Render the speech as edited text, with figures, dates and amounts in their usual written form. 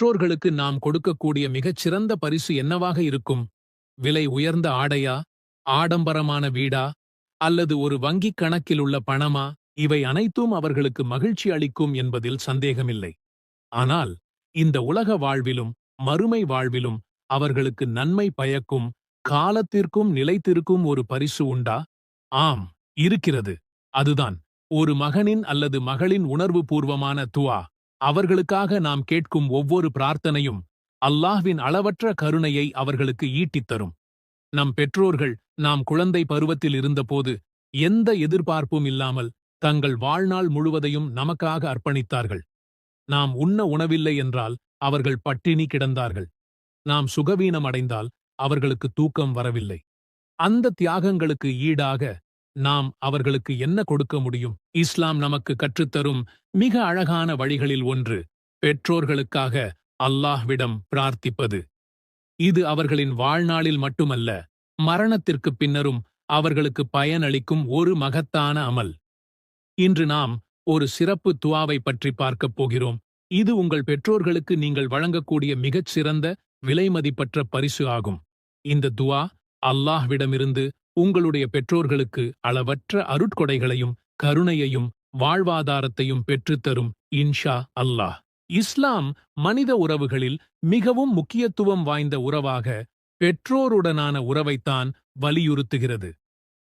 பெற்றோர்களுக்கு நாம் கொடுக்கக்கூடிய மிகச்சிறந்த பரிசு என்னவாக இருக்கும்? விலை உயர்ந்த ஆடையா, ஆடம்பரமான வீடா, அல்லது ஒரு வங்கிக் கணக்கில் உள்ள பணமா? இவை அனைத்தும் அவர்களுக்கு மகிழ்ச்சி அளிக்கும் என்பதில் சந்தேகமில்லை. ஆனால் இந்த உலக வாழ்விலும் மறுமை வாழ்விலும் அவர்களுக்கு நன்மை பயக்கும், காலத்திற்கும் நிலைத்திருக்கும் ஒரு பரிசு உண்டா? ஆம், இருக்கிறது. அதுதான் ஒரு மகனின் அல்லது மகளின் உணர்வுபூர்வமான துஆ. அவர்களுக்காக நாம் கேட்கும் ஒவ்வொரு பிரார்த்தனையும் அல்லாஹ்வின் அளவற்ற கருணையை அவர்களுக்கு ஈட்டித் தரும். நம் பெற்றோர்கள் நாம் குழந்தை பருவத்தில் இருந்தபோது எந்த எதிர்பார்ப்பும் இல்லாமல் தங்கள் வாழ்நாள் முழுவதையும் நமக்காக அர்ப்பணித்தார்கள். நாம் உண்ண உணவில்லை என்றால் அவர்கள் பட்டினி கிடந்தார்கள். நாம் சுகவீனம் அடைந்தால் அவர்களுக்கு தூக்கம் வரவில்லை. அந்த தியாகங்களுக்கு ஈடாக நாம் அவர்களுக்கு என்ன கொடுக்க முடியும்? இஸ்லாம் நமக்கு கற்றுத்தரும் மிக அழகான வழிகளில் ஒன்று பெற்றோர்களுக்காக அல்லாஹ்விடம் பிரார்த்திப்பது. இது அவர்களின் வாழ்நாளில் மட்டுமல்ல, மரணத்திற்குப் பின்னரும் அவர்களுக்கு பயனளிக்கும் ஒரு மகத்தான அமல். இன்று நாம் ஒரு சிறப்பு துஆவை பற்றி பார்க்கப் போகிறோம். இது உங்கள் பெற்றோர்களுக்கு நீங்கள் வழங்கக்கூடிய மிகச் சிறந்த விலைமதிப்பற்ற பரிசு ஆகும். இந்த துஆ அல்லாஹ்விடமிருந்து உங்களுடைய பெற்றோர்களுக்கு அளவற்ற அருட்கொடைகளையும் கருணையையும் வாழ்வாதாரத்தையும் பெற்றுத்தரும் இன்ஷா அல்லாஹ். இஸ்லாம் மனித உறவுகளில் மிகவும் முக்கியத்துவம் வாய்ந்த உறவாக பெற்றோருடனான உறவைத்தான் வலியுறுத்துகிறது.